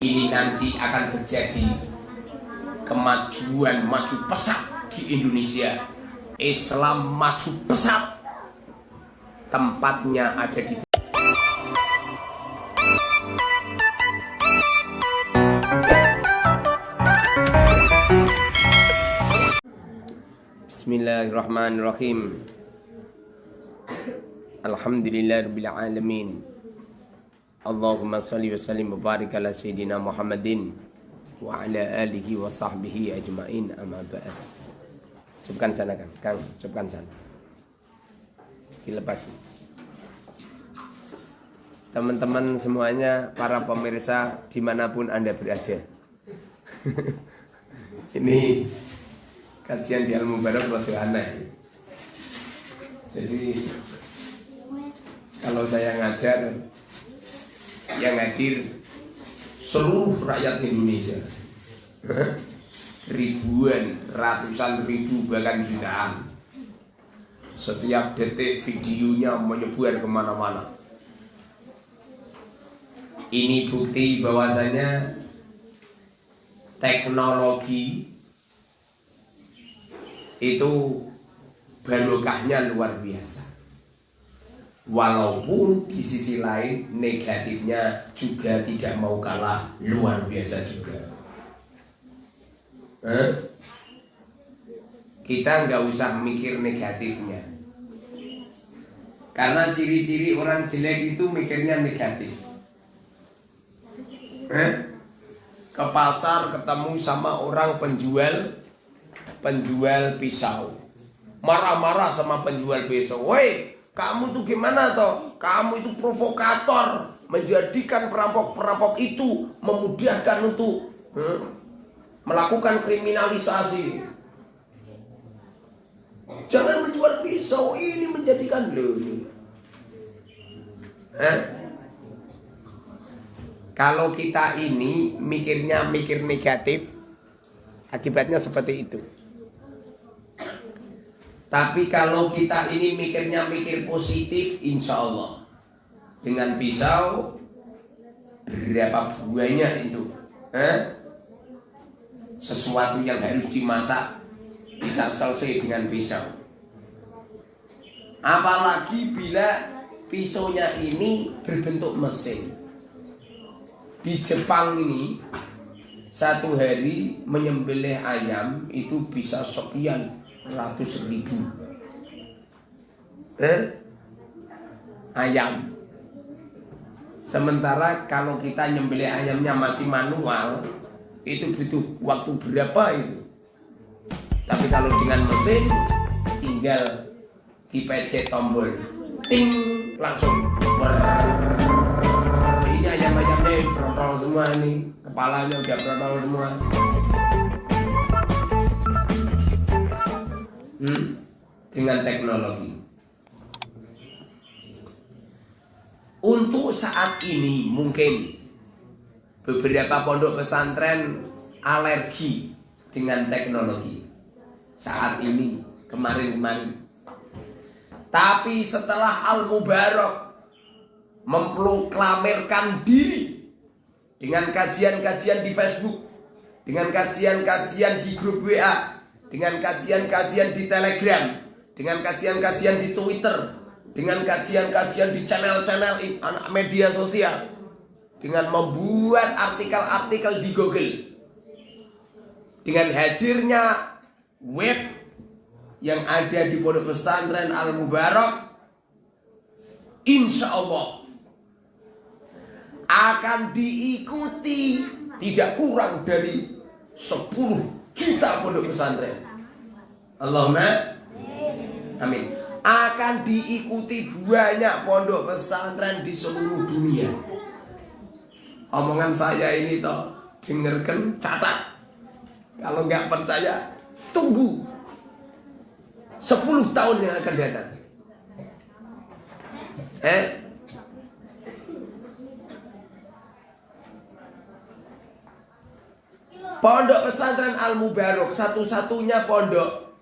ini nanti akan terjadi kemajuan maju pesat di Indonesia. Islam maju pesat, tempatnya ada di Bismillahirrahmanirrahim. Alhamdulillahirabbil alamin. Allahumma shalli wa sallim wa barik ala sayyidina Muhammadin wa ala alihi wa sahbihi ajma'in, amma ba'd. Cukupkan sana Kang, cukupkan sana. Dilepas. Teman-teman semuanya, para pemirsa dimanapun Anda berada. Ini kajian di Al-Mubarak lebih aneh. Jadi kalau saya ngajar, yang hadir seluruh rakyat Indonesia, ribuan, ratusan ribu, bahkan jutaan. Setiap detik videonya menyebar kemana-mana. Ini bukti bahwasanya teknologi itu barokahnya luar biasa. Walaupun di sisi lain negatifnya juga tidak mau kalah luar biasa juga. Kita nggak usah mikir negatifnya, karena ciri-ciri orang jelek itu mikirnya negatif. Ke pasar ketemu sama orang penjual pisau, marah-marah sama penjual pisau. Woi, kamu tuh gimana toh? Kamu itu provokator, menjadikan perampok-perampok itu memudahkan untuk melakukan kriminalisasi. Jangan menjual pisau, ini menjadikan Kalau kita ini mikirnya mikir negatif, akibatnya seperti itu. Tapi kalau kita ini mikirnya mikir positif, insya Allah dengan pisau berapa banyak itu sesuatu yang harus dimasak bisa selesai dengan pisau. Apalagi bila pisaunya ini berbentuk mesin. Di Jepang ini satu hari menyembelih ayam itu bisa sekian ratus ribu ayam. Sementara kalau kita nyembelih ayamnya masih manual, itu butuh waktu berapa itu. Tapi kalau dengan mesin, tinggal dipencet tombol, ting, langsung. Ini ayam-ayamnya protol semua nih, kepalanya udah protol semua. Dengan teknologi. Untuk saat ini mungkin beberapa pondok pesantren alergi dengan teknologi. Saat ini, kemarin-kemarin. Tapi setelah Al-Mubarak memproklamirkan diri dengan kajian-kajian di Facebook, dengan kajian-kajian di grup WA, dengan kajian-kajian di Telegram, dengan kajian-kajian di Twitter, dengan kajian-kajian di channel-channel media sosial, dengan membuat artikel-artikel di Google, dengan hadirnya web yang ada di Pondok Pesantren Al-Mubarak, insya Allah akan diikuti tidak kurang dari 10 juta pondok pesantren. Allahumma amin. Akan diikuti banyak pondok pesantren di seluruh dunia. Omongan saya ini toh, dengarkan, catat. Kalau nggak percaya, tunggu 10 tahun yang akan datang. Pondok pesantren Al-Mubarak satu-satunya pondok,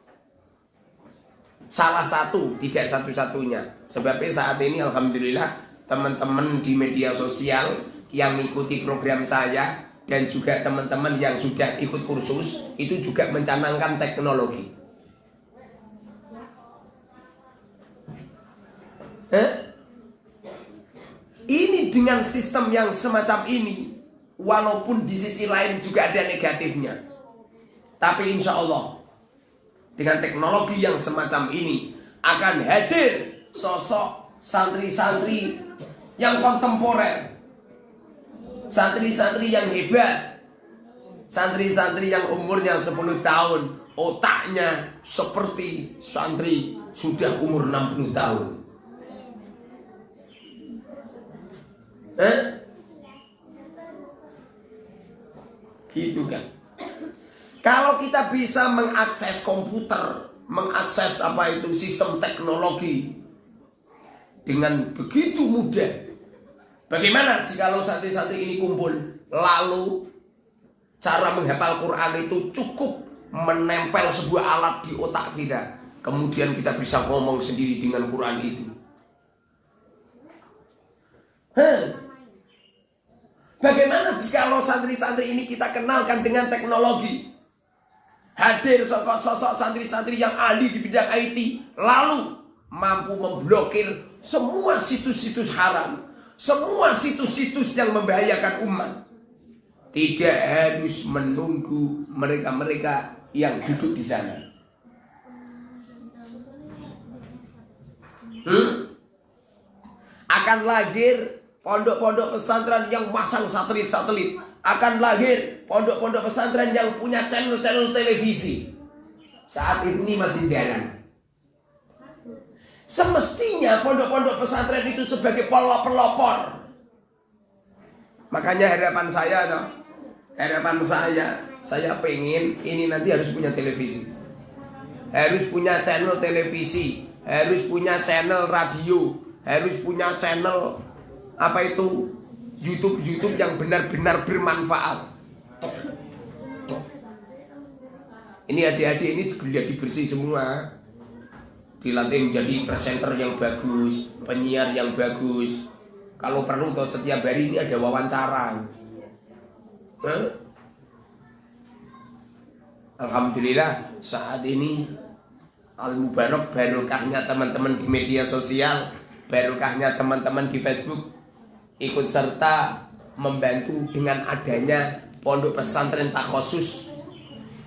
salah satu, tidak satu-satunya. Sebabnya saat ini alhamdulillah teman-teman di media sosial yang mengikuti program saya dan juga teman-teman yang sudah ikut kursus itu juga mencanangkan teknologi. Ini dengan sistem yang semacam ini, walaupun di sisi lain juga ada negatifnya, tapi insya Allah dengan teknologi yang semacam ini akan hadir sosok santri-santri yang kontemporer, santri-santri yang hebat, santri-santri yang umurnya 10 tahun, otaknya seperti santri sudah umur 60 tahun. Gitu kan. Kalau kita bisa mengakses komputer, mengakses sistem teknologi dengan begitu mudah, bagaimana jika santri-santri ini kumpul, lalu cara menghafal Quran itu cukup menempel sebuah alat di otak kita, kemudian kita bisa ngomong sendiri dengan Quran itu. Bagaimana jika santri-santri ini kita kenalkan dengan teknologi? Hadir sosok santri-santri yang ahli di bidang IT, lalu mampu memblokir semua situs-situs haram, semua situs-situs yang membahayakan umat. Tidak harus menunggu mereka-mereka yang duduk di sana. Akan lahir pondok-pondok pesantren yang masang satelit-satelit. Akan lahir pondok-pondok pesantren yang punya channel-channel televisi. Saat ini masih jalan. Semestinya pondok-pondok pesantren itu sebagai pelopor. Makanya harapan saya pengen ini nanti harus punya televisi, harus punya channel televisi, harus punya channel radio, harus punya channel YouTube yang benar-benar bermanfaat. Ini adik-adik ini jadi bersih semua, dilatih menjadi presenter yang bagus, penyiar yang bagus. Kalau perlu setiap hari ini ada wawancara. Alhamdulillah saat ini Al-Mubarak, barokahnya teman-teman di media sosial, barokahnya teman-teman di Facebook ikut serta membantu dengan adanya pondok pesantren takhusus.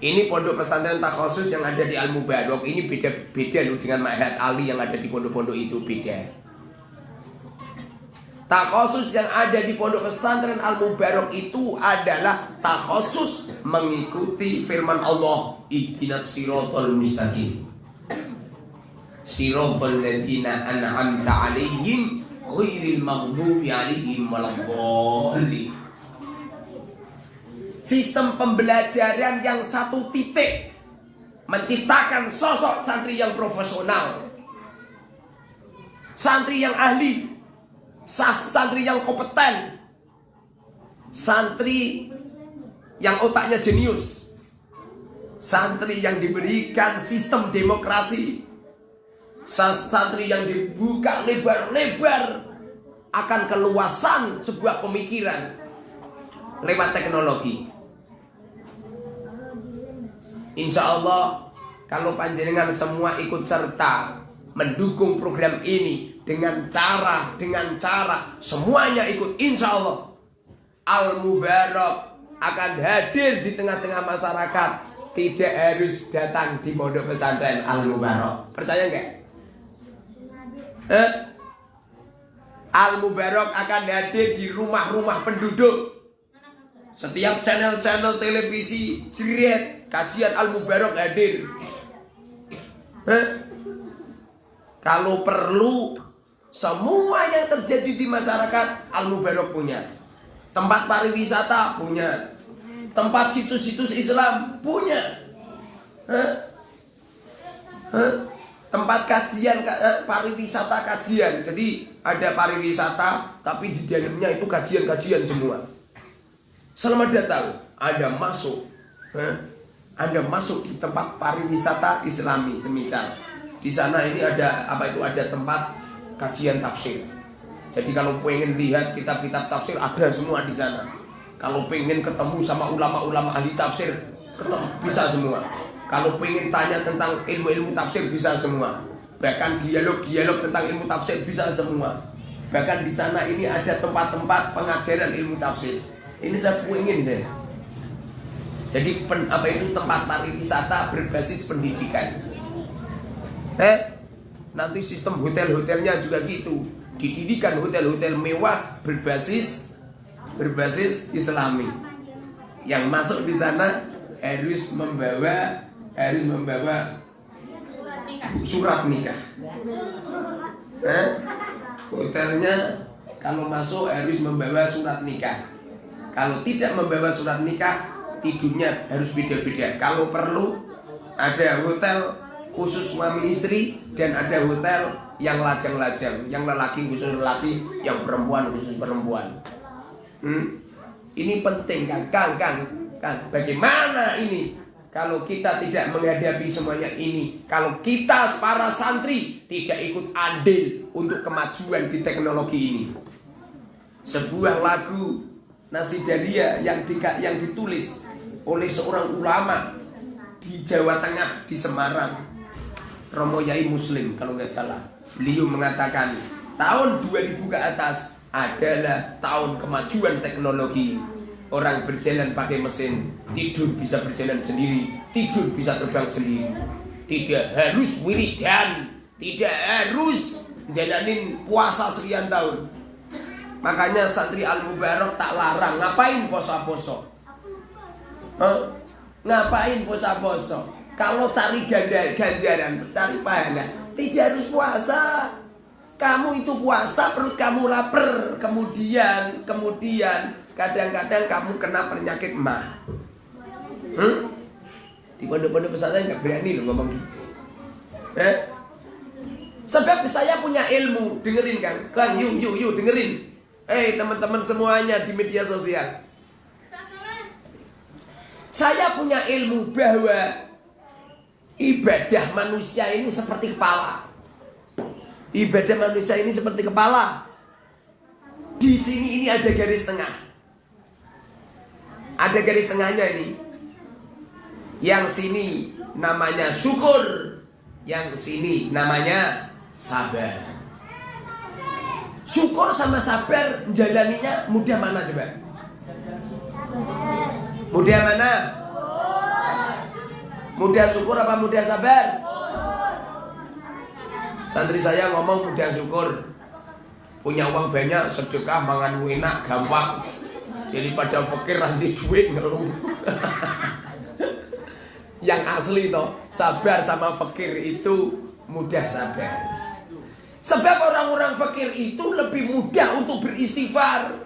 Ini pondok pesantren takhusus yang ada di Al-Mubarak ini beda loh dengan Ma'had Ali yang ada di pondok-pondok itu, beda. Takhusus yang ada di pondok pesantren Al-Mubarak itu adalah takhusus mengikuti firman Allah, ihdinas siratal mustaqim, siratal ladzina an'amta 'alaihim ghairil maghdubi 'alaihim waladdallin. Sistem pembelajaran yang satu titik menciptakan sosok santri yang profesional, santri yang ahli, santri yang kompeten, santri yang otaknya jenius, santri yang diberikan sistem demokrasi, santri yang dibuka lebar-lebar akan keluasan sebuah pemikiran lewat teknologi. Insya Allah kalau panjenengan semua ikut serta mendukung program ini dengan cara semuanya ikut, insya Allah Al-Mubarak akan hadir di tengah-tengah masyarakat. Tidak harus datang di pondok pesantren Al-Mubarak. Percaya enggak? Al-Mubarak akan hadir di rumah-rumah penduduk. Setiap channel-channel televisi Siriat kajian Al-Mubarak hadir. Kalau perlu semua yang terjadi di masyarakat Al-Mubarak punya. Tempat pariwisata punya. Tempat situs-situs Islam punya. Tempat kajian pariwisata kajian. Jadi ada pariwisata tapi di dalamnya itu kajian-kajian semua. Selamat datang. Anda masuk di tempat pariwisata Islami semisal. Di sana ini ada ada tempat kajian tafsir. Jadi kalau pengen lihat kitab-kitab tafsir ada semua di sana. Kalau pengen ketemu sama ulama-ulama ahli tafsir, ketemu, bisa semua. Kalau pengen tanya tentang ilmu-ilmu tafsir, bisa semua. Bahkan dialog-dialog tentang ilmu tafsir, bisa semua. Bahkan di sana ini ada tempat-tempat pengajaran ilmu tafsir. Ini saya pengen saya. Jadi apa itu tempat pariwisata berbasis pendidikan. Nanti sistem hotel-hotelnya juga gitu. Didirikan hotel-hotel mewah berbasis Islami. Yang masuk di sana harus membawa surat nikah. Hotelnya kalau masuk harus membawa surat nikah. Kalau tidak membawa surat nikah, tidurnya harus beda-beda. Kalau perlu ada hotel khusus suami istri dan ada hotel yang lajang-lajang, yang lelaki khusus lelaki, yang perempuan khusus perempuan. Ini penting kan? Bagaimana ini kalau kita tidak menghadapi semuanya ini? Kalau kita para santri tidak ikut andil untuk kemajuan di teknologi ini. Sebuah lagu Nasidaria yang ditulis oleh seorang ulama di Jawa Tengah, di Semarang, Romo Yai Muslim kalau nggak salah. Beliau mengatakan tahun 2000 ke atas adalah tahun kemajuan teknologi. Orang berjalan pakai mesin, tidur bisa berjalan sendiri, tidur bisa terbang sendiri. Tidak harus wiridan, tidak harus jalanin puasa sekian tahun. Makanya santri Al-Mubarak tak larang. Ngapain poso-poso? Ngapain poso-poso? Kalau cari ganjaran, cari pahala, tidak harus puasa. Kamu itu puasa, perut kamu lapar. Kemudian kadang-kadang kamu kena penyakit mah. Di pondok-pondok pesantren nggak berani loh ngomong gitu. Sebab saya punya ilmu, dengerin Kang, yuk dengerin. Teman-teman semuanya di media sosial. Saya punya ilmu bahwa ibadah manusia ini seperti kepala. Ibadah manusia ini seperti kepala. Di sini ini ada garis tengah. Ada garis tengahnya ini. Yang sini namanya syukur, yang sini namanya sabar. Syukur sama sabar jalaninya mudah mana coba? Mudah mana? Mudah syukur apa mudah sabar? Santri saya ngomong mudah syukur. Punya uang banyak, sedekah, mangan enak, gampang. Daripada fakir nanti duit ngeluh. Yang asli toh, sabar sama fakir itu mudah sabar. Sebab orang-orang fakir itu lebih mudah untuk beristighfar.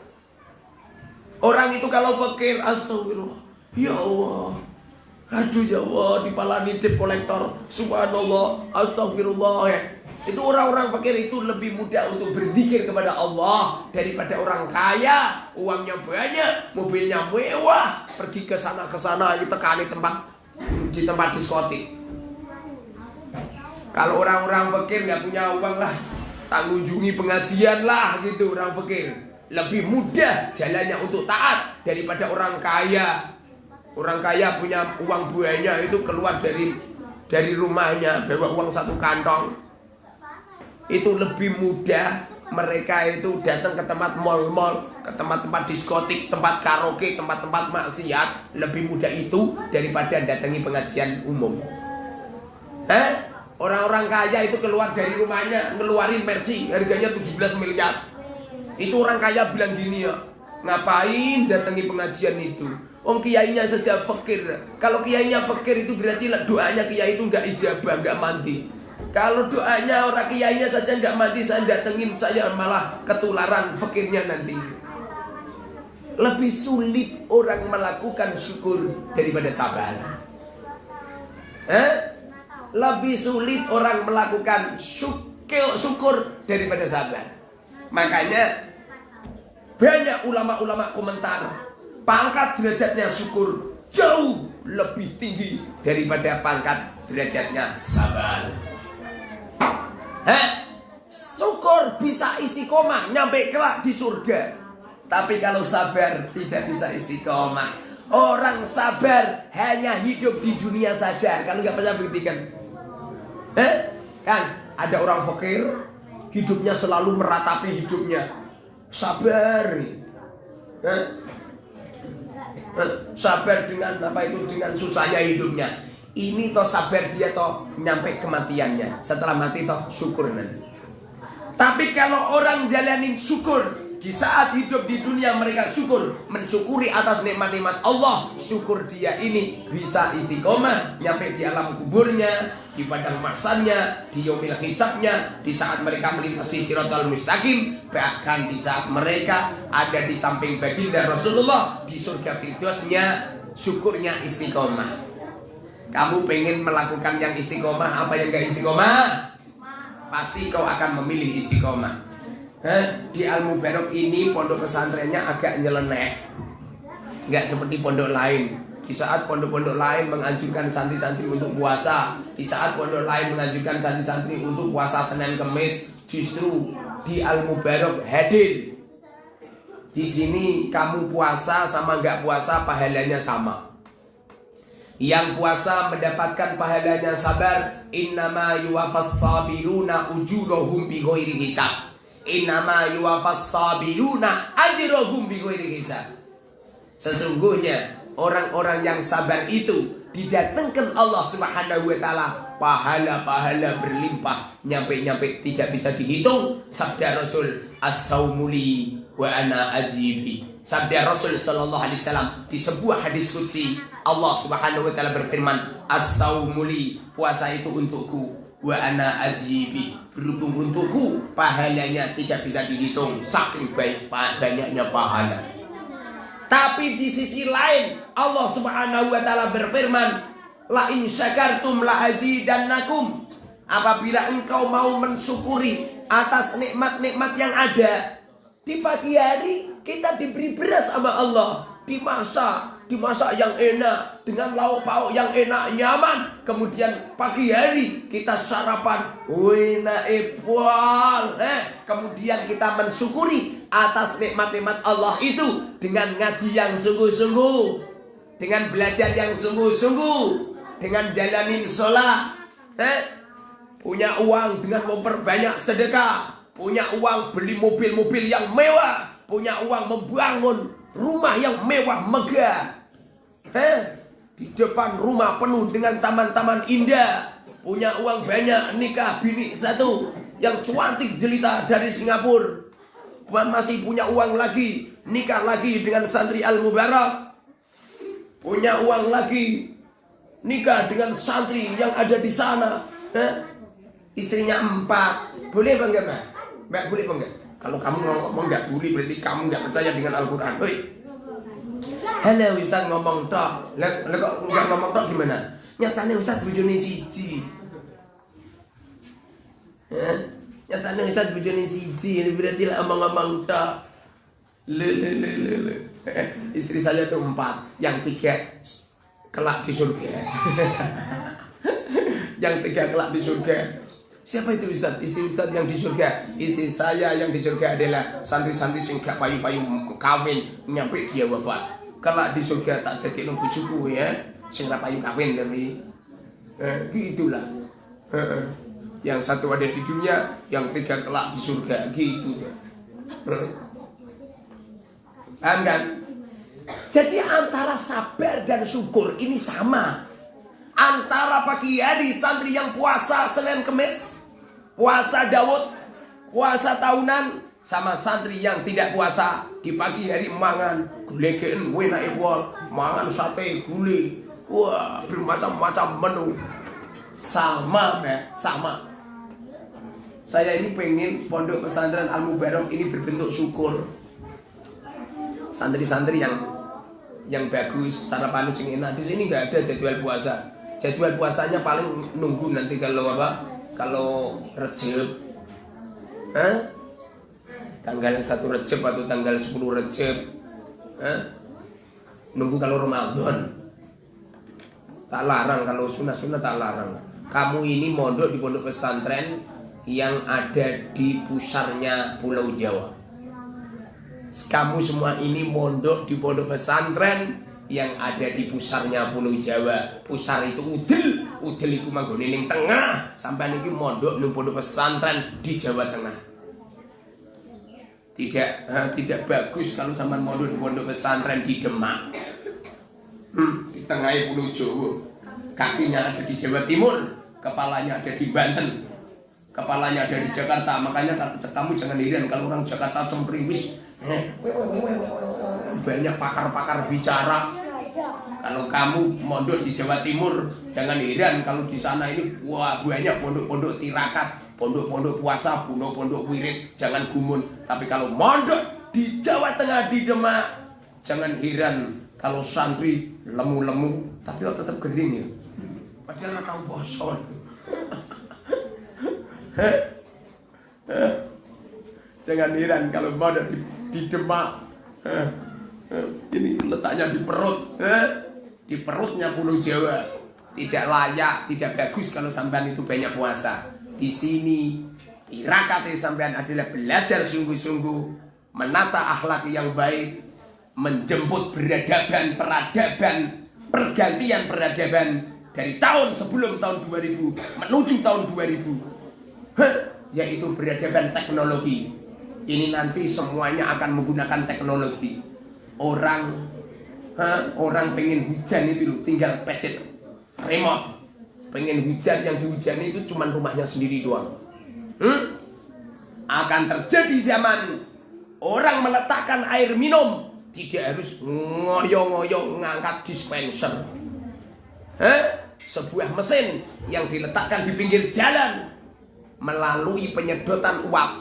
Orang itu kalau fakir, astagfirullah, ya Allah, aduh ya Allah, dipala nitip kolektor, subhanallah, astagfirullah. Itu orang-orang fakir itu lebih mudah untuk berzikir kepada Allah daripada orang kaya, uangnya banyak, mobilnya mewah, pergi ke sana tekani di tempat diskotik. Kalau orang-orang fakir nggak punya uang lah, tak kunjungi pengajian lah gitu. Orang fakir lebih mudah jalannya untuk taat daripada orang kaya. Orang kaya punya uang banyak, itu keluar dari rumahnya bawa uang satu kantong. Itu lebih mudah mereka itu datang ke tempat mal-mal, ke tempat-tempat diskotik, tempat karaoke, tempat-tempat maksiat. Lebih mudah itu daripada datangi pengajian umum. Orang-orang kaya itu keluar dari rumahnya ngeluarin Mercy harganya 17 miliar. Itu orang kaya bilang gini ya, ngapain datangi pengajian itu? Kiainya saja fakir. Kalau kiainya fakir itu berarti doanya kiai itu nggak ijabah, nggak mandi. Kalau doanya orang kiainya saja nggak mandi, saya datengin, saya malah ketularan fakirnya nanti. Lebih sulit orang melakukan syukur daripada sabar. Lebih sulit orang melakukan syukur daripada sabar. Makanya banyak ulama-ulama komentar, pangkat derajatnya syukur jauh lebih tinggi daripada pangkat derajatnya sabar. Syukur bisa istiqomah nyampe kelak di surga. Tapi kalau sabar tidak bisa istiqomah. Orang sabar hanya hidup di dunia saja. Kalau nggak pernah buktikan, kan ada orang fakir, hidupnya selalu meratapi hidupnya. Sabar, sabar dengan apa itu, dengan susahnya hidupnya. Ini toh sabar dia toh nyampe kematiannya. Setelah mati toh syukur nanti. Tapi kalau orang jalanin syukur, di saat hidup di dunia mereka syukur, mensyukuri atas nikmat-nikmat Allah, syukur dia ini bisa istiqomah nyampe di alam kuburnya, di padang mahsyarnya, di yaumil hisabnya, di saat mereka melintasi siratal mustaqim, bahkan di saat mereka ada di samping baginda Rasulullah di surga Firdausnya, syukurnya istiqomah. Kamu pengen melakukan yang istiqomah apa yang gak istiqomah? Pasti kau akan memilih istiqomah. Di Al-Mubarak ini pondok pesantrennya agak nyeleneh, nggak seperti pondok lain. Di saat pondok-pondok lain menganjurkan santri-santri untuk puasa, di saat pondok lain menganjurkan santri-santri untuk puasa Senin Kemis, justru di Al-Mubarak hadir. Di sini kamu puasa sama nggak puasa pahalanya sama. Yang puasa mendapatkan pahalanya sabar. Innama yuwafas sabiruna ujurahum bighairi hisab. Innama yuwafas sabiruna ajrahum bighairi hisab. Sesungguhnya orang-orang yang sabar itu didatangkan Allah Subhanahu wa taala pahala-pahala berlimpah, nyampe-nyampe tidak bisa dihitung. Sabda Rasul, as-saumuli wa ana ajibi. Sabda Rasul sallallahu alaihi wasallam di sebuah hadis qudsi, Allah Subhanahu wa taala berfirman, as-saumuli, puasa itu untukku, wa ana ajibi, berhubung untukku, pahalanya tidak bisa dihitung, saking baik banyaknya pahala. Tapi di sisi lain Allah Subhanahu wa taala berfirman, la in syakartum la azidannakum. Apabila engkau mau mensyukuri atas nikmat-nikmat yang ada, di pagi hari kita diberi beras sama Allah, dimasak yang enak dengan lauk pauk yang enak nyaman. Kemudian pagi hari kita sarapan enak epal. Kemudian kita mensyukuri atas nikmat-nikmat Allah itu dengan ngaji yang sungguh-sungguh, dengan belajar yang sungguh-sungguh, dengan jalanin sholat, punya uang dengan memperbanyak sedekah, punya uang beli mobil-mobil yang mewah, punya uang membangun rumah yang mewah megah, di depan rumah penuh dengan taman-taman indah, punya uang banyak, nikah bini satu yang cantik jelita dari Singapura, masih punya uang lagi, nikah lagi dengan santri Al-Mubarak, punya uang lagi, nikah dengan santri yang ada di sana, istrinya 4, boleh bang enggak? Mbak, boleh bang enggak? Kalau kamu ngomong nggak boleh, berarti kamu nggak percaya dengan Al-Quran. Hei, halo Ustaz ngomong tok, kok nggak ngomong tok gimana? Nyatanya Ustaz bujoni siji, nyatanya Ustaz bujoni siji, berarti lah ngomong tok. Le. Istri saya tuh 4, yang 3 kelak di surga. Yang 3 kelak di surga. Siapa itu Ustaz? Istri Ustaz yang di surga. Istri saya yang di surga adalah santri-santri sing gak payu-payu kawin nyampe dia wafat. Kelak di surga tak jadi nunggu bojoku ya, sing ra payu kawin tapi gitulah. Yang satu ada di dunia, yang 3 kelak di surga gitu. Paham kan? Jadi antara sabar dan syukur ini sama. Antara pagi hari santri yang puasa Senin Kemis, puasa Daud, puasa tahunan, sama santri yang tidak puasa di pagi hari mangan gulegen enak ewol, mangan sate gulai, wah bermacam-macam menu. Sama, sama. Saya ini pengen pondok pesantren Al-Mubarak ini berbentuk syukur. Santri-santri yang bagus, sarapan sing enak. Di sini nggak ada jadwal puasa. Jadwal puasanya paling nunggu nanti kalau apa? Kalau Rejab, tanggal 1 Rejab atau tanggal 10 Rejab, nunggu kalau Ramadan. Tak larang, kalau sunah-sunah tak larang. Kamu ini mondok di pondok pesantren yang ada di pusarnya Pulau Jawa. Kamu semua ini mondok di pondok pesantren yang ada di pusarnya Pulau Jawa. Pusar itu Udel. Udel itu manggone ning tengah. Sampai niki mondok ning pondok pesantren di Jawa Tengah. Tidak bagus kalau sampai mondok di pondok pesantren di Demak. Di tengah Pulau Jawa. Kakinya ada di Jawa Timur, kepalanya ada di Banten, kepalanya ada di Jakarta. Makanya kamu jangan heran kalau orang Jakarta cempriwis. Banyak pakar-pakar bicara. Kalau kamu mondok di Jawa Timur, jangan heran kalau di sana ini wah banyak pondok-pondok tirakat, pondok-pondok puasa, pondok-pondok wirid. Jangan gumun. Tapi kalau mondok di Jawa Tengah di Demak, jangan heran kalau santri lemu-lemu, tapi lo tetap gering ya. Padahal nggak tahu bosan. Jangan heran kalau mondok di Demak. Ini letaknya di perut, di perutnya Pulau Jawa. Tidak layak, tidak bagus kalau sampean itu banyak puasa. Di sini tirakat sampean adalah belajar sungguh-sungguh, menata akhlak yang baik, menjemput peradaban, pergantian peradaban dari tahun sebelum tahun 2000 menuju tahun 2000, yaitu peradaban teknologi. Ini nanti semuanya akan menggunakan teknologi. Orang pengen hujan itu loh, tinggal pencet remote. Pengen hujan, yang dihujani itu cuma rumahnya sendiri doang. Akan terjadi zaman orang meletakkan air minum tidak harus ngoyo-ngoyo ngangkat dispenser. Sebuah mesin yang diletakkan di pinggir jalan melalui penyedotan uap,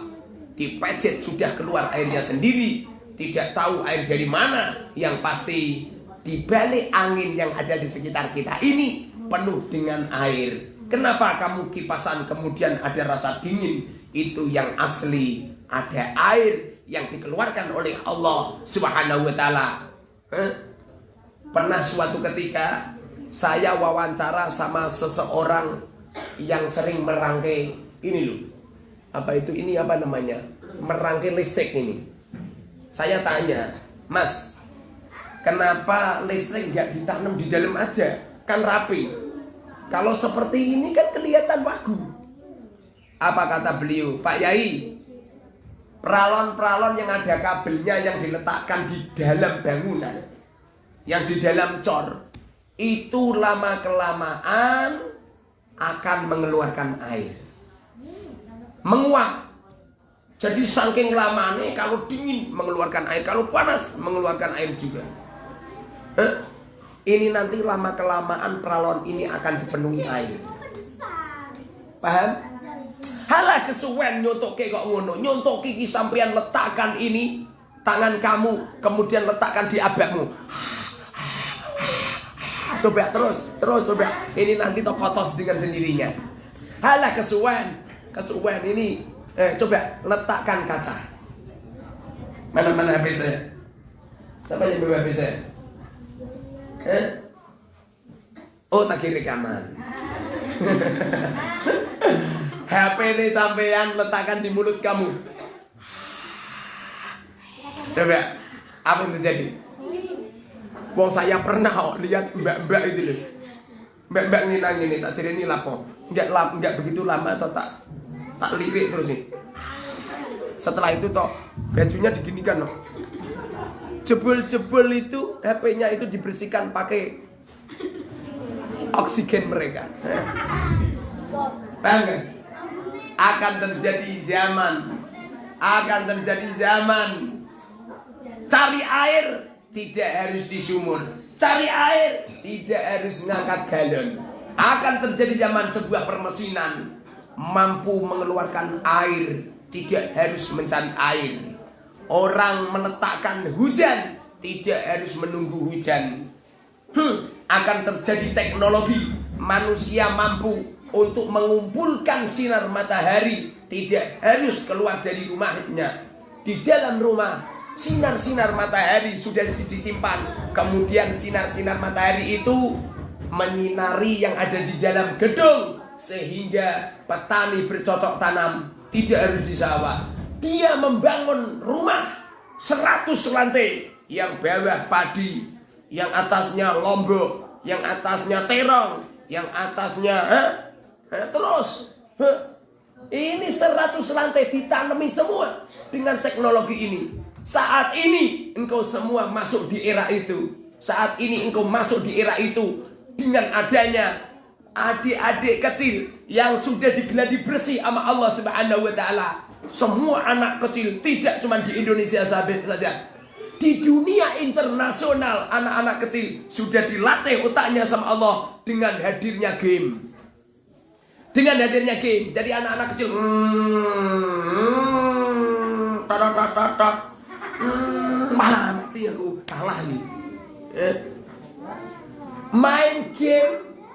dipecet sudah keluar airnya sendiri. Tidak tahu air dari mana. Yang pasti di balik angin yang ada di sekitar kita ini penuh dengan air. Kenapa kamu kipasan kemudian ada rasa dingin? Itu yang asli, ada air yang dikeluarkan oleh Allah Subhanahu wa taala. Pernah suatu ketika saya wawancara sama seseorang yang sering merangkai ini loh. Apa itu? Ini apa namanya? Merangkai listrik ini. Saya tanya, Mas, kenapa listrik nggak ditanam di dalam aja? Kan rapi. Kalau seperti ini kan kelihatan wagu. Apa kata beliau? Pak Yai, peralon-peralon yang ada kabelnya yang diletakkan di dalam bangunan, yang di dalam cor, itu lama-kelamaan akan mengeluarkan air, menguap. Jadi saking lamanya kalau dingin mengeluarkan air, kalau panas mengeluarkan air juga. Ini nanti lama-kelamaan peralon ini akan dipenuhi air. Paham? Halah kesuwen nyontoke kok ngono. Nyontoke iki sampean letakkan ini tangan kamu, kemudian letakkan di abakmu. Coba terus coba. Ini nanti kotos dengan sendirinya. Halah kesuwen ini. Coba letakkan kaca. Mana HP saya? Siapa yang bawa HP saya? Oh, tak kira rekaman. HP ini sampean letakkan di mulut kamu. Coba, apa yang terjadi? Wong saya pernah lihat mbak-mbak itu loh. Mbak-mbak ini tak kira ini lapo. Enggak begitu lama atau tak lirik terus nih. Setelah itu toh bajunya diginikan loh. Jebol-jebol itu HP-nya itu dibersihkan pakai oksigen mereka. Paham gak? Akan terjadi zaman cari air tidak harus di sumur, cari air tidak harus ngangkat galon. Akan terjadi zaman sebuah permesinan mampu mengeluarkan air, tidak harus mencari air. Orang meletakkan hujan, tidak harus menunggu hujan. Akan terjadi teknologi, manusia mampu untuk mengumpulkan sinar matahari, tidak harus keluar dari rumahnya. Di dalam rumah, sinar-sinar matahari sudah disimpan. Kemudian sinar-sinar matahari itu menyinari yang ada di dalam gedung, sehingga petani bercocok tanam tidak harus di sawah. Dia membangun rumah 100 lantai, yang bawah padi, yang atasnya lombok, yang atasnya terong, yang atasnya terus. Ini 100 lantai ditanami semua dengan teknologi ini. Saat ini engkau semua masuk di era itu. Saat ini engkau masuk di era itu dengan adanya adik-adik kecil yang sudah digeladi bersih sama Allah Subhanahu wa taala. Semua anak kecil, tidak cuma di Indonesia saja. Di dunia internasional anak-anak kecil sudah dilatih otaknya sama Allah dengan hadirnya game. Dengan hadirnya game. Jadi anak-anak kecil mati aku kalah nih. Main game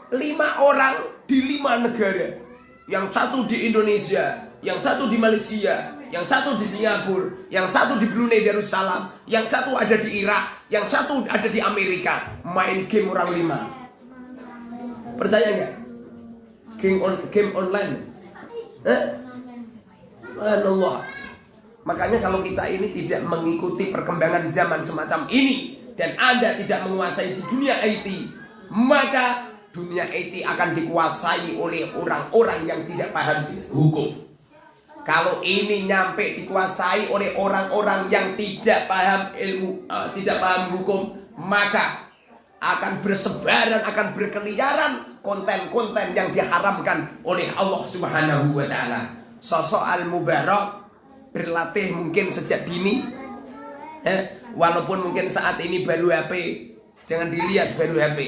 5 orang di 5 negara. Yang satu di Indonesia, yang satu di Malaysia, yang satu di Singapura, yang satu di Brunei Darussalam, yang satu ada di Irak, yang satu ada di Amerika. Main game orang 5. Percaya nggak? Game online. Subhanallah. Makanya kalau kita ini tidak mengikuti perkembangan zaman semacam ini dan Anda tidak menguasai di dunia IT, maka dunia IT akan dikuasai oleh orang-orang yang tidak paham hukum. Kalau ini nyampe dikuasai oleh orang-orang yang tidak paham ilmu, tidak paham hukum, maka akan bersebaran, akan berkeliaran konten-konten yang diharamkan oleh Allah Subhanahu wa taala. Sosok Al-Mubarak berlatih mungkin sejak dini, walaupun mungkin saat ini baru HP. Jangan dilihat baru HP.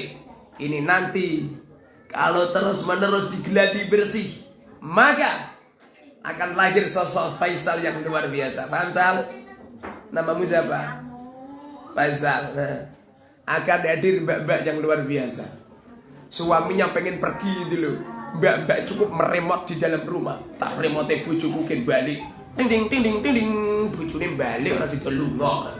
Ini nanti kalau terus-menerus digeladi bersih, maka akan lahir sosok Faisal yang luar biasa. Faisal, namamu siapa? Faisal. Akan hadir mbak-mbak yang luar biasa. Suaminya pengen pergi dulu, mbak-mbak cukup meremot di dalam rumah. Tak remote bojoku ken balik. Ting ting ting ting ting, bojone balik ora sida lunga.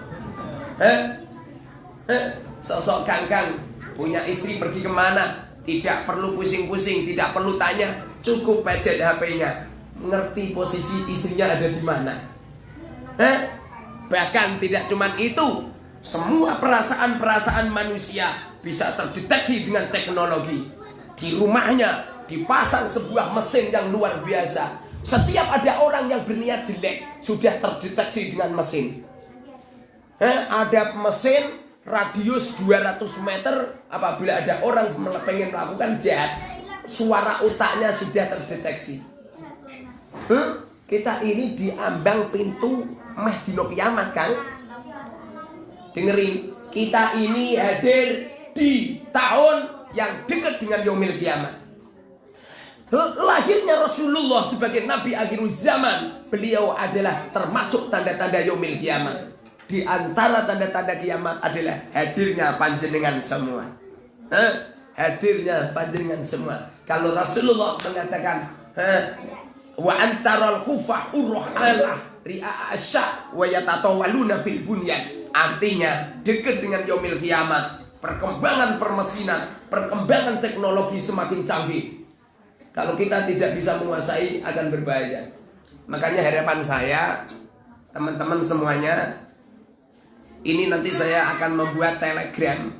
Sosok kangkang punya istri pergi kemana, tidak perlu pusing-pusing, tidak perlu tanya, cukup pencet HP-nya, ngerti posisi istrinya ada di mana. Bahkan tidak cuma itu, semua perasaan-perasaan manusia bisa terdeteksi dengan teknologi. Di rumahnya dipasang sebuah mesin yang luar biasa. Setiap ada orang yang berniat jelek sudah terdeteksi dengan mesin. Ada mesin radius 200 meter, apabila ada orang pengen melakukan jahat, suara otaknya sudah terdeteksi. Kita ini diambang pintu meh dino kiamat kan? Dengerin, kita ini hadir di tahun yang dekat dengan yaumil kiamat. Lahirnya Rasulullah sebagai Nabi akhir zaman, beliau adalah termasuk tanda-tanda yaumil kiamat. Di antara tanda-tanda kiamat adalah hadirnya panjenengan semua. Hadirnya panjenengan semua. Kalau Rasulullah mengatakan, wa antaral khufah urrohalah ri'a asya wa yatatawaluna fil bunyan. Artinya dekat dengan yaumil kiamat, perkembangan permesinan, perkembangan teknologi semakin canggih. Kalau kita tidak bisa menguasai akan berbahaya. Makanya harapan saya, teman-teman semuanya, ini nanti saya akan membuat Telegram,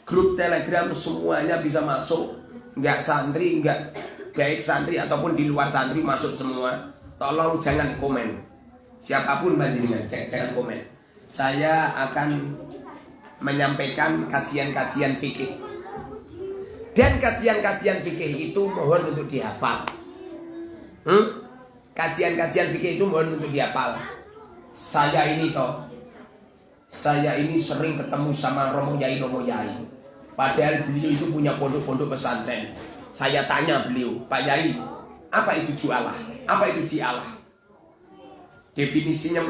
grup Telegram, semuanya bisa masuk. Enggak santri, enggak baik santri ataupun di luar santri masuk semua. Tolong jangan komen. Siapapun panjenengan jangan komen. Saya akan menyampaikan kajian-kajian fikih. Dan kajian-kajian fikih itu mohon untuk dihafal. Kajian-kajian fikih itu mohon untuk dihafal. Saya ini sering ketemu sama Romo Yai. Padahal beliau itu punya pondok-pondok pesantren. Saya tanya beliau, Pak Yai, apa itu jualah? Apa itu jialah? Definisinya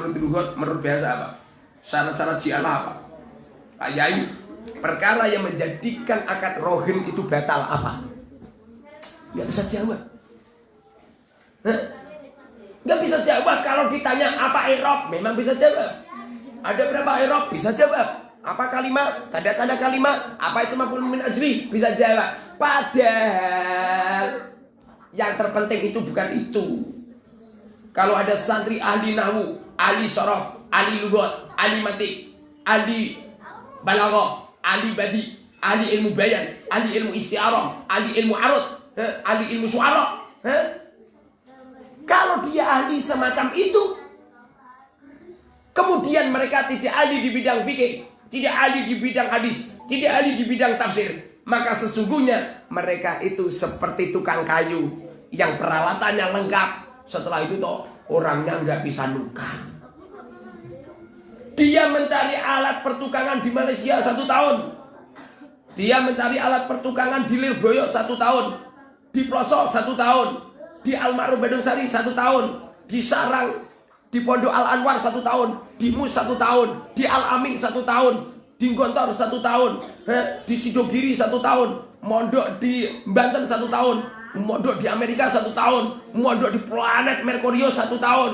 menurut bahasa apa? Syarat-syarat jialah apa? Pak Yai, perkara yang menjadikan akad rohin itu batal apa? Gak bisa jawab. Gak bisa jawab. Kalau ditanya apa i'rab, memang bisa jawab. Ada berapa i'rab? Bisa jawab. Apa kalimat? Tanda-tanda kalimat? Apa itu maf'ul min ajli? Bisa jawab. Padahal yang terpenting itu bukan itu. Kalau ada santri ahli nahwu, ahli sorof, ahli lugat, ahli mantik, ahli balaghah, ahli badi, ahli ilmu bayan, ahli ilmu isti'arah, ahli ilmu arud, ahli ilmu syu'ara. Kalau dia ahli semacam itu, kemudian mereka tidak ahli di bidang fikih, tidak ahli di bidang hadis, tidak ahli di bidang tafsir, maka sesungguhnya mereka itu seperti tukang kayu yang peralatannya lengkap. Setelah itu toh orangnya nggak bisa nukang. Dia mencari alat pertukangan di Malaysia 1 tahun. Dia mencari alat pertukangan di Lirboyo 1 tahun, di Pelosok 1 tahun, di Almarhum Bandung Sari 1 tahun, di Sarang, di Pondok Al Anwar 1 tahun, di Mus 1 tahun, di Al Amin 1 tahun, di Gontor 1 tahun, di Sidogiri 1 tahun, mondok di Banten 1 tahun, mondok di Amerika 1 tahun, mondok di planet Merkurio 1 tahun.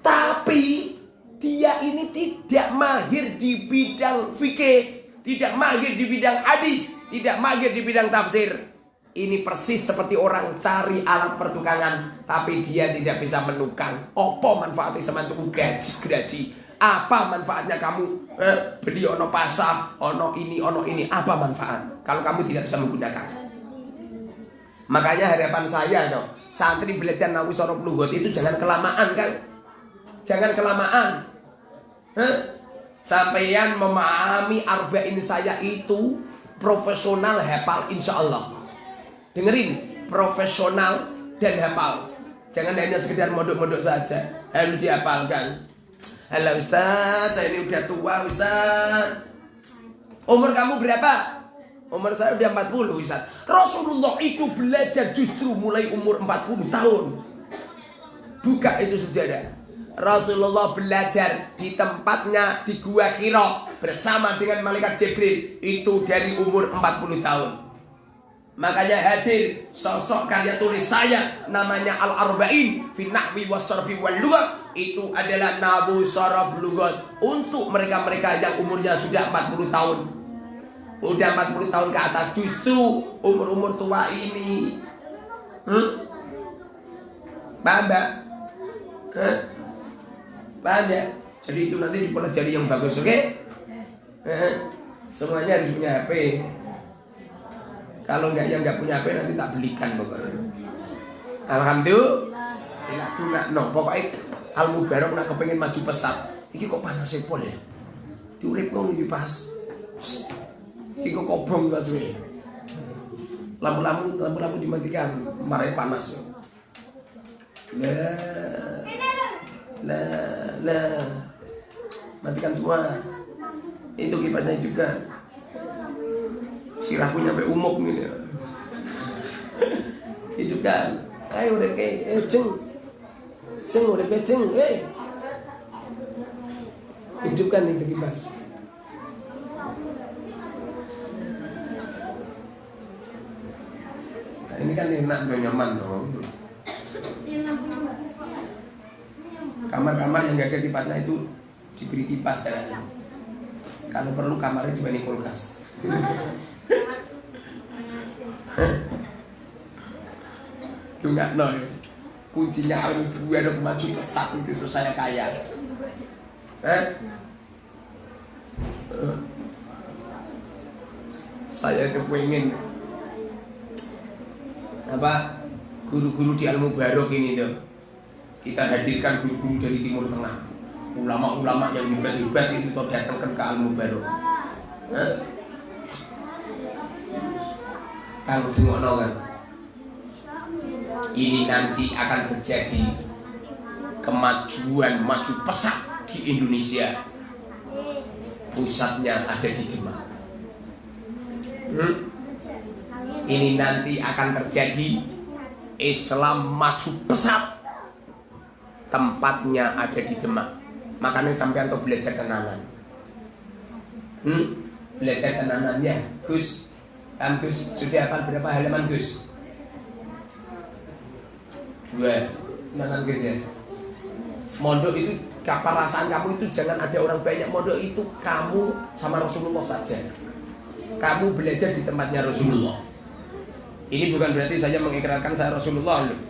Tapi dia ini tidak mahir di bidang fikih, tidak mahir di bidang hadis, tidak mahir di bidang tafsir. Ini persis seperti orang cari alat pertukangan, tapi dia tidak bisa menukang. Apa manfaatnya sama tuku gaji? Apa manfaatnya kamu beli ono pasar, ono ini, apa manfaat kalau kamu tidak bisa menggunakan? Makanya harapan saya toh, santri belajar nahwu sorof lugat itu jangan kelamaan kan? Jangan kelamaan. Sampeyan memahami arba'in saya itu profesional hafal insya Allah. Dengerin, profesional dan hafal. Jangan hanya sekedar mondok-mondok saja, harus dihafalkan. Halo Ustaz, saya ini udah tua Ustaz. Umur kamu berapa? Umur saya udah 40 Ustaz. Rasulullah itu belajar justru mulai umur 40 tahun. Buka itu sejarah. Rasulullah belajar di tempatnya di Gua Hira bersama dengan malaikat Jibril itu dari umur 40 tahun. Makanya hadir sosok karya tulis saya namanya Al-Arba'in fi Nahwi was Sarfi wal Lughat. Itu adalah nahwu saraf lugat untuk mereka-mereka yang umurnya sudah 40 tahun. Udah 40 tahun ke atas, justru umur-umur tua ini. Paham Mbak? Paham ya? Jadi itu nanti dipelajari yang bagus, oke? Semuanya harus punya HP. Kalau enggak yang enggak punya HP nanti tak belikan pokoknya. Alhamdulillah. No, pokoknya Al-Mubarak nak kepengen maju pesat. Iki kok panas pol ya? Diurip ngono iki pas. Iki kok kobong ta cuy. Lampu-lampu dimatikan, marai panas. Lah. Matikan semua. Itu kipasnya juga. Sirahku nyampe umuk gini. Hidupkan. Ayo reke, Ceng udah beceng, hidupkan itu kipas. Nah, ini kan enak dan nyaman dong. Kamar-kamar yang gak ada kipasnya itu diberi kipas ya. Kalau perlu kamarnya dibanding kulkas. Itu nggak noy. Kuncinya Al-Mubarak maju pesat itu terus saya kaya. Saya kepengen apa guru-guru di Al-Mubarak ini tuh. Kita hadirkan guru-guru dari Timur Tengah, ulama-ulama yang hebat-hebat itu tuh datangkan ke Al-Mubarak. Kalau tengok kan, ini nanti akan terjadi kemajuan maju pesat di Indonesia. Pusatnya ada di Demak. Ini nanti akan terjadi Islam maju pesat. Tempatnya ada di Demak. Makanya sampai untuk belajar tenanan. Belajar tenanannya, Gus. Gus sudah hafal berapa halaman Gus? 2 tenanan Gus ya. Mondok itu keperasaan kamu itu jangan ada orang banyak. Mondok itu kamu sama Rasulullah saja. Kamu belajar di tempatnya Rasulullah. Ini bukan berarti saya mengikrarkan saya Rasulullah loh.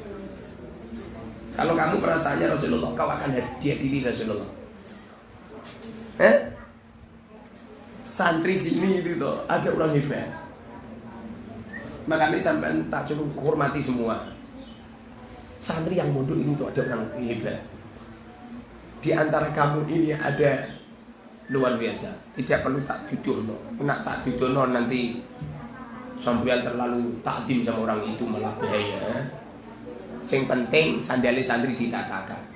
Kalau kamu perasaannya Rasulullah, kau akan dihadiri Rasulullah. Santri sini itu tuh ada orang hebat. Makanya sampai tak cukup hormati semua. Santri yang mondok ini tuh ada orang hebat. Di antara kamu ini ada luar biasa. Tidak perlu tak tuduh, nak tak tuduh nanti sampean terlalu takdim sama orang itu malah bahaya. Sing penting sandali santri ditatakan.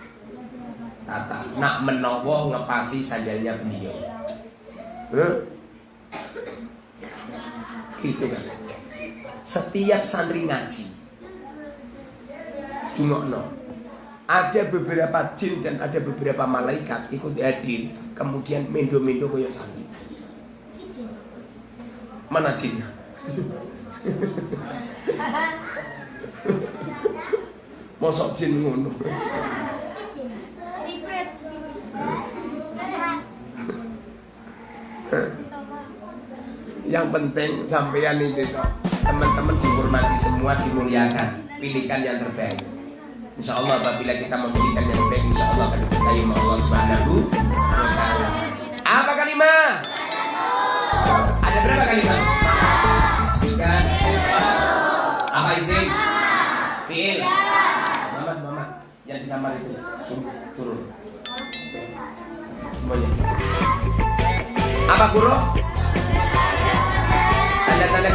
Tata, nak menowo ngepasi sandalnya beliau. Gitu kan. Setiap santri ngaji dungokno. Ada beberapa jin dan ada beberapa malaikat ikut hadir, kemudian mendo-mendo koyo santri. Mana jinnya? Mosok jin ngono. Yang penting sampean itu teman-teman dihormati semua, dimuliakan, pilihkan yang terbaik. Insya Allah apabila kita memilihkan yang terbaik, insya Allah akan diberkahi Allah Subhanahu wa Ta'ala. Apa kalimat? Ada berapa kalimat? Sebutkan. Apa isim? Fiil. Mamat yang di kamar itu turun. Semuanya. Apa huruf? Tanda-tanda